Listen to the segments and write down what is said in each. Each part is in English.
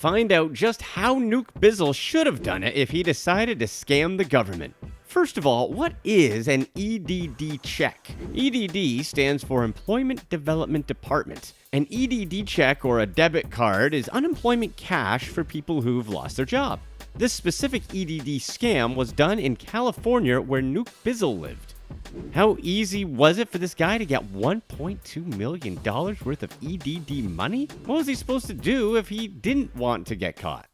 Find out just how Nuke Bizzle should have done it if he decided to scam the government. First of all, what is an EDD check? EDD stands for Employment Development Department. An EDD check or a debit card is unemployment cash for people who've lost their job. This specific EDD scam was done in California where Nuke Bizzle lived. How easy was it for this guy to get $1.2 million worth of EDD money? What was he supposed to do if he didn't want to get caught?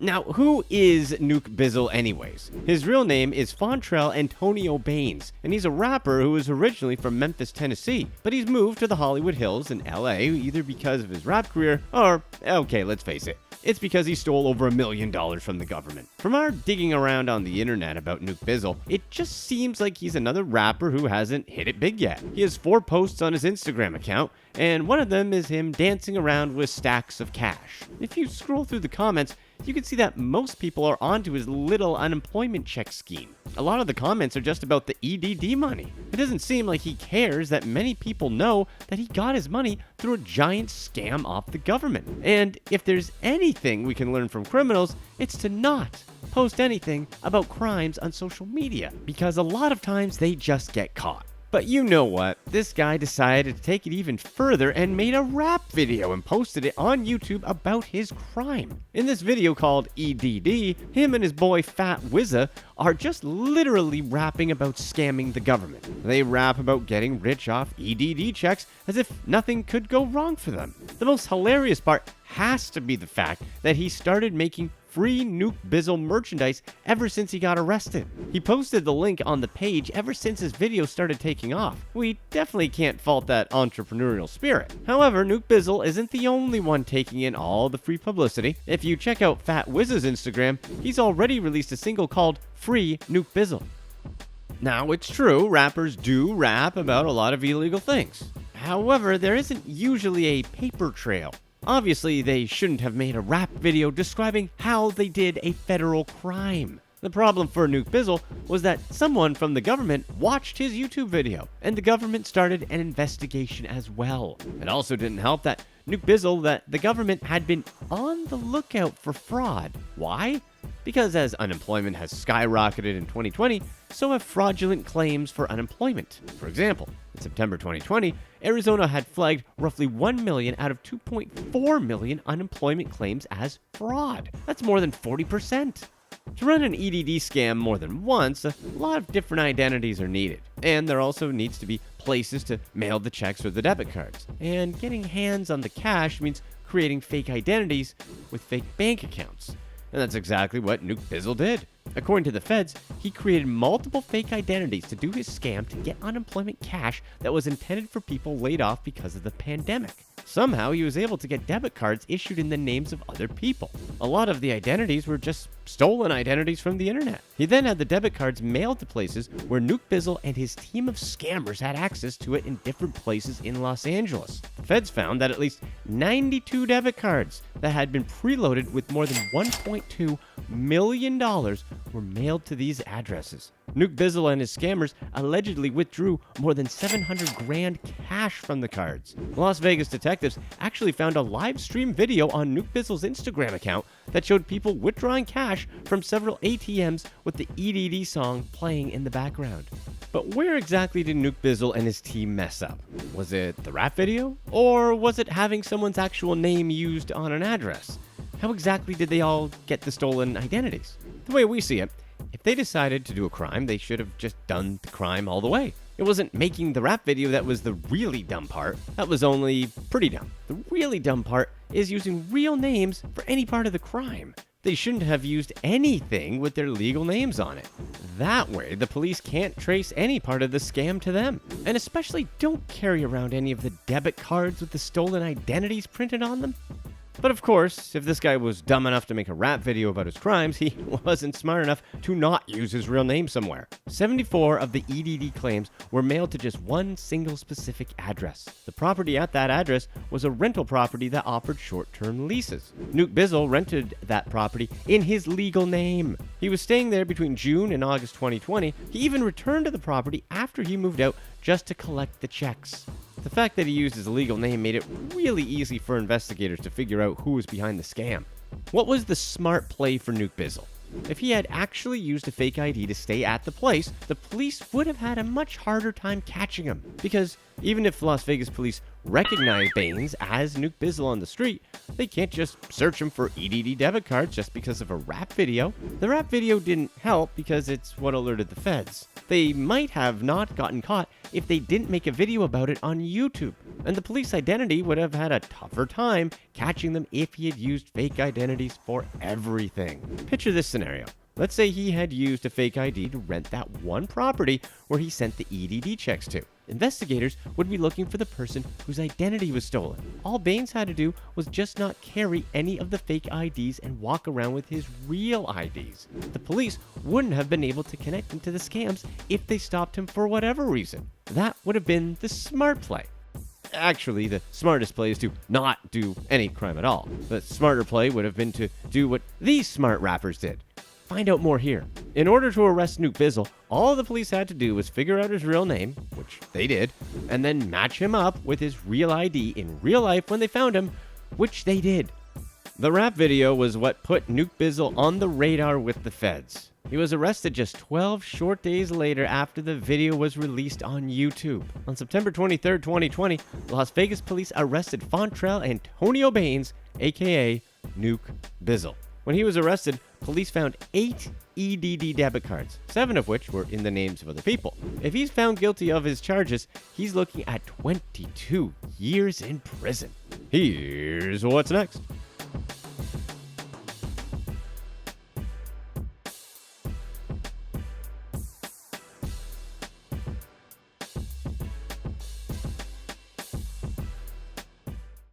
Now, who is Nuke Bizzle anyways? His real name is Fontrell Antonio Baines, and he's a rapper who was originally from Memphis, Tennessee, but he's moved to the Hollywood Hills in LA either because of his rap career or, okay, let's face it, it's because he stole over $1 million from the government. From our digging around on the internet about Nuke Bizzle, it just seems like he's another rapper who hasn't hit it big yet. He has 4 posts on his Instagram account, and one of them is him dancing around with stacks of cash. If you scroll through the comments, you can see that most people are onto his little unemployment check scheme. A lot of the comments are just about the EDD money. It doesn't seem like he cares that many people know that he got his money through a giant scam off the government. And if there's anything we can learn from criminals, it's to not post anything about crimes on social media, because a lot of times they just get caught. But you know what? This guy decided to take it even further and made a rap video and posted it on YouTube about his crime. In this video called EDD, him and his boy Fat Wizza are just literally rapping about scamming the government. They rap about getting rich off EDD checks as if nothing could go wrong for them. The most hilarious part has to be the fact that he started making free Nuke Bizzle merchandise ever since he got arrested. He posted the link on the page ever since his video started taking off. We definitely can't fault that entrepreneurial spirit. However, Nuke Bizzle isn't the only one taking in all the free publicity. If you check out Fat Wiz's Instagram, he's already released a single called Free Nuke Bizzle. Now, it's true, rappers do rap about a lot of illegal things. However, there isn't usually a paper trail. Obviously, they shouldn't have made a rap video describing how they did a federal crime. The problem for Nuke Bizzle was that someone from the government watched his YouTube video, and the government started an investigation as well. It also didn't help that Nuke Bizzle that the government had been on the lookout for fraud. Why? Because as unemployment has skyrocketed in 2020, so have fraudulent claims for unemployment. For example, in September 2020, Arizona had flagged roughly 1 million out of 2.4 million unemployment claims as fraud. That's more than 40%. To run an EDD scam more than once, a lot of different identities are needed. And there also needs to be places to mail the checks or the debit cards. And getting hands on the cash means creating fake identities with fake bank accounts. And that's exactly what Nuke Bizzle did. According to the feds, he created multiple fake identities to do his scam to get unemployment cash that was intended for people laid off because of the pandemic. Somehow, he was able to get debit cards issued in the names of other people. A lot of the identities were just stolen identities from the internet. He then had the debit cards mailed to places where Nuke Bizzle and his team of scammers had access to it in different places in Los Angeles. The feds found that at least 92 debit cards that had been preloaded with more than $1.2 million were mailed to these addresses. Nuke Bizzle and his scammers allegedly withdrew more than $700,000 cash from the cards. Las Vegas detectives actually found a live stream video on Nuke Bizzle's Instagram account that showed people withdrawing cash from several ATMs with the EDD song playing in the background. But where exactly did Nuke Bizzle and his team mess up? Was it the rap video? Or was it having someone's actual name used on an address? How exactly did they all get the stolen identities? The way we see it, if they decided to do a crime, they should have just done the crime all the way. It wasn't making the rap video that was the really dumb part. That was only pretty dumb. The really dumb part is using real names for any part of the crime. They shouldn't have used anything with their legal names on it. That way, the police can't trace any part of the scam to them. And especially don't carry around any of the debit cards with the stolen identities printed on them. But of course, if this guy was dumb enough to make a rap video about his crimes, he wasn't smart enough to not use his real name somewhere. 74 of the EDD claims were mailed to just one single specific address. The property at that address was a rental property that offered short-term leases. Nuke Bizzle rented that property in his legal name. He was staying there between June and August 2020. He even returned to the property after he moved out just to collect the checks. The fact that he used his legal name made it really easy for investigators to figure out who was behind the scam. What was the smart play for Nuke Bizzle? If he had actually used a fake ID to stay at the place, the police would have had a much harder time catching him. Because even if Las Vegas police recognize Baines as Nuke Bizzle on the street, they can't just search him for EDD debit cards just because of a rap video. The rap video didn't help because it's what alerted the feds. They might have not gotten caught if they didn't make a video about it on YouTube, and the police identity would have had a tougher time catching them if he had used fake identities for everything. Picture this scenario. Let's say he had used a fake ID to rent that one property where he sent the EDD checks to. Investigators would be looking for the person whose identity was stolen. All Baines had to do was just not carry any of the fake IDs and walk around with his real IDs. The police wouldn't have been able to connect him to the scams if they stopped him for whatever reason. That would have been the smart play. Actually, the smartest play is to not do any crime at all. The smarter play would have been to do what these smart rappers did. Find out more here. In order to arrest Nuke Bizzle, all the police had to do was figure out his real name, which they did, and then match him up with his real ID in real life when they found him, which they did. The rap video was what put Nuke Bizzle on the radar with the feds. He was arrested just 12 short days later after the video was released on YouTube. On September 23, 2020, Las Vegas police arrested Fontrell Antonio Baines, aka Nuke Bizzle. When he was arrested, police found 8 EDD debit cards, 7 of which were in the names of other people. If he's found guilty of his charges, he's looking at 22 years in prison. Here's what's next.